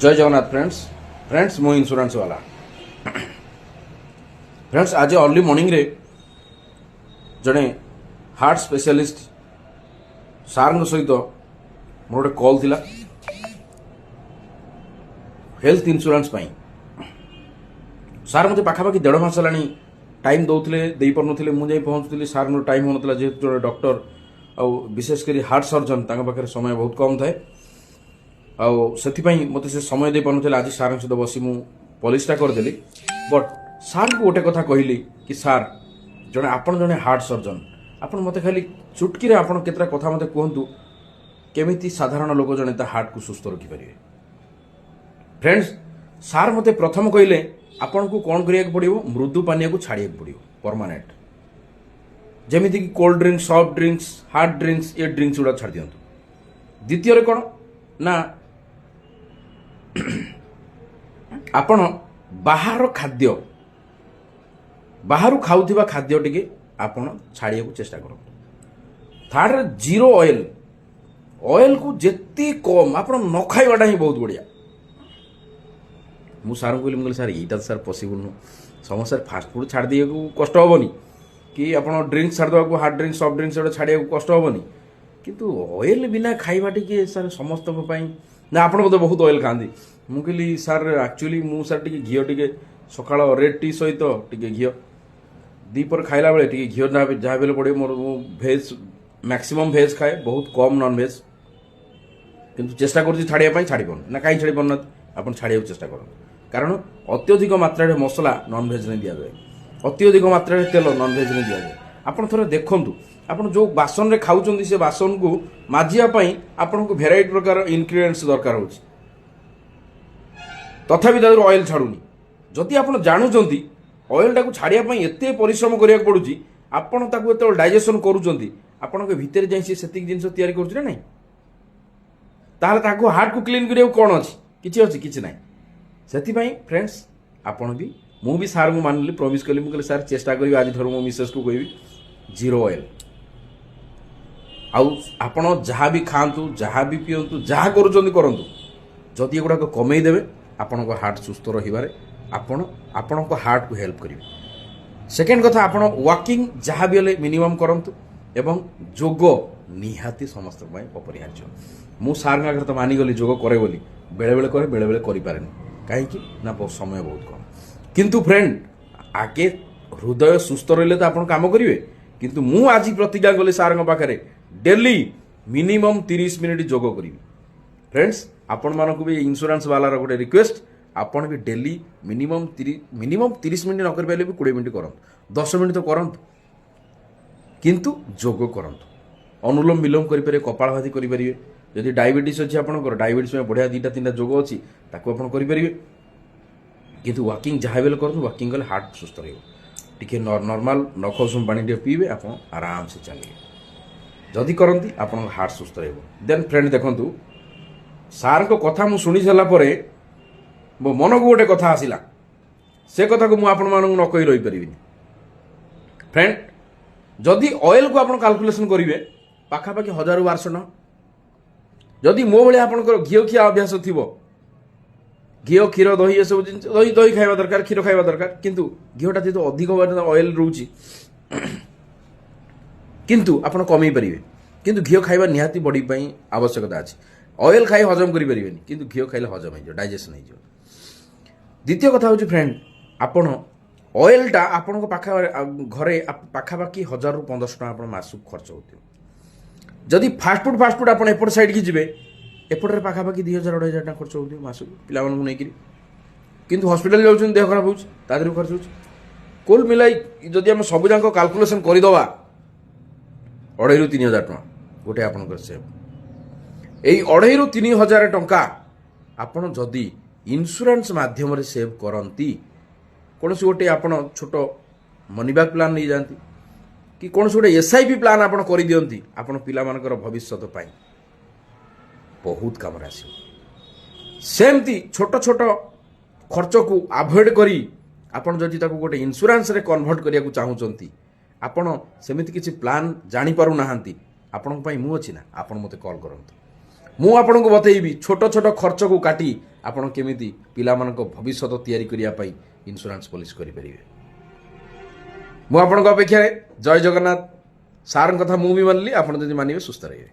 जय जगन्नाथ फ्रेंड्स मो इंश्योरेंस वाला फ्रेंड्स आज अर्ली मॉर्निंग रे जड़े हार्ट स्पेशलिस्ट सार सहित मोर गोटे कॉल थिला हेल्थ इंश्योरेंस पाई सार मत पाखापाखि 1.5 मास है टाइम दौले दे पारे मुझे पहुँचुली सार टाइम होना जेहेतु जो डॉक्टर आ विशेषकर हार्ट सर्जन पाखे समय बहुत कम थाए आउ मत से समय दे पारे आज सार सहित बसी मु पॉलिसटा करदेली बट सार को गोटे कथा कहली कि सार जड़े आपन जड़े हार्ट सर्जन आपन मत खाली चुटकी रे आपन केतरा कथा मत कहतु केमिति साधारण लोक जड़े हार्ट को सुस्थ रखिपारे फ्रेंड्स सार मत प्रथम कहले आपन को कौन करिया पड़ो मृदु पानी को छाड़िया पड़ो परमानेंट जमीती कि cold drinks soft drinks hard drinks ये ड्रिंक्स गुड़ा छाड़ दिंतु द्वितीय कौन ना आपण बाहर खाद्य बाहर खाऊथिबा खाद्य टिके आपण छाड़िया चेष्टा करते थर्ड जीरो ऑयल ऑयल को जेती कम आपण न खाइबाटा ही बहुत बढ़िया मु सार कहली सार यहीटा सार पॉसिबल नु समस्त फास्ट फूड छाड़ दिए कष्ट हेनी कि आप ड्रिंक्स छाड़देवा को हार्ड ड्रिंक्स सॉफ्ट ड्रिंक्स छाड़िया कष्ट हेनी किंतु ऑयल बिना खाइबा टिके सार समस्त ना आप बहुत ऑयल खाती मुझे कहली सार एक्चुअली मु सार टी घी टे सका रेड टी सहित टे घी दीपर खाइला बेले टे घी जहाँ भी पड़े मोर भेज मैक्सिमम भेज खाए बहुत कम नॉन भेज किंतु चेष्टा कर छाड़िया छाड़ी पार ना कहीं छाड़ी पारना आप छाड़िया चेष्टा कर कारण अत्यधिक मात्रा मसला नॉन भेज नहीं दि जाए अत्यधिक मात्रा तेल नॉन भेज नहीं दि जाए आप थोड़े देखु आप जो बासन रे खाऊं से बासन को माजियापाई आपन को भेराइटी प्रकार इनग्रेडिएंट्स दरकार हो तथापि तार ऑयल छाड़ूनी जदि आप जानूँ ऑयल टाक छाड़िया एत परिश्रम करा पड़ुची आपड़ ताको डाइजेशन करुँच आपण भितर जाए से जिन तैयारी कर नहीं ताको हार्ट को क्लीन करा कौन अच्छी किसी ना से फ्रेंड्स आपण भी मु भी सार को मानिली प्रमिश कली मुझे सार चेष्टा करी आज थर मो मिसेस को कहबी जीरो ऑयल आपण जहाँ भी खातु जहाँ भी पीतु जहाँ करूँ जदि एगुड़ाक कमेदेवे आपण हार्ट सुस्थ रही आपण हार्ट को हेल्प करेंगे सेकेंड कथा आपण वॉकिंग जहाँ भी हेल्ले मिनिमम करंतु एवं जोग निहाती समस्त अपरिहार्य मु सार आगे तो मानिगली जोग करे बोली बेले बेले करे बेले बेले करें कहीं ना समय बहुत कम किंतु फ्रेंड आगे हृदय सुस्थ रही तो आप काम करेंगे किंतु मु आज प्रतिज्ञा कली सार पाखे डेली मिनिमम 30 मिनिट जोग करी फ्रेंड्स आपण मानक भी इंश्योरेंस वाला गोटे रिक्वेस्ट आपण भी डेली मिनिमम 30 मिनिट न कर पारे भी 20 मिनिट करंतु 10 मिनिट तो करंतु किंतु जोग करंतु अनुलोम विलोम करें कपालभाति करेंगे जदि डायबिटीज अच्छी आपंकर डायबिटीज में बढ़िया 2-3 जोग अच्छी ताको आपण करेंगे किंतु वॉकिंग जहाँ भी करूँ वॉकिंग कले हार्ट सुस्थ रे नॉर्मल नख उषुम पानी टे पीबे आप आराम से चलिए जदि करती आप हार्ट सुस्थ देन फ्रेंड देखु सार को कथा मु शुणी सारापर मो मन को गोटे कथा आसला से कथा को मुझे न कही रही पारि फ्रेंड जदि ऑयल को आप कैलकुलेशन करेंगे पाखापाखि 1000-1200 जदि मो भाई आप घी खिया अभ्यास थी घी क्षीर दही ये सब जिन दही खावा दरकार क्षीर खावा दरकार किंतु घीटा जेहतु अधिक ऑयल रोचे किंतु आप कमे पारे किंतु घी खाଇବା निहाती बॉडी आवश्यकता अच्छी ऑयल खाई हजम करें किंतु घी खाइले हजम हो डाइजेशन हो द्वितीय कथा हूँ फ्रेंड आपण ऑयलटा आपण घरे पाखापाखि 1000-1500 टका आप मासक खर्च होती जदि फास्टफुड आप एपट साइड की जी एपटे पाखापाखि 2000-2500 टका खर्च होती मासक पिला नहीं किंतु हॉस्पिटल जाऊँ देह खराब हो खर्च हो कुल मिलाई जदि आम सब जाक कैलकुलेशन करदे 2,500-3,000 टका गोटे आपंकर सेव यही 2,500-3,000 टंका आपण जदि इंश्योरेंस माध्यम सेव करती कौन गोटे आपण छोट मनी बैग प्लान नहीं जाती कि कौन गोटे SIP प्लान आप कर दिखती आपण पिला भविष्य बहुत काम सेमती छोट छोट खर्च को अवॉइड करी आपण जदि ताको गोटे इंश्योरेंस रे कन्वर्ट करिया चाहूँगी आपण सेमिति किसी प्लान जानी पारु नाहांती आपण मु अच्छी ना आपण मते कॉल करंतु मु आपन को बतैबी छोट छोट खर्च को काटी ଆପଣ କେମିତି ପିଲାମାନଙ୍କ ଭବିଷ୍ୟତ ତିଆରି କରିବା ପାଇଁ ଇନ୍ସୁରାନ୍ସ ପଲିସି କରିପାରିବେ। ମୁଁ ଆପଣଙ୍କ ଅପେକ୍ଷାରେ। ଜୟ ଜଗନ୍ନାଥ। ସାର୍ଙ୍କ କଥା ମୁଁ ବି ମାନିଲି, ଆପଣ ଯଦି ମାନିବେ ସୁସ୍ଥ ରହିବେ।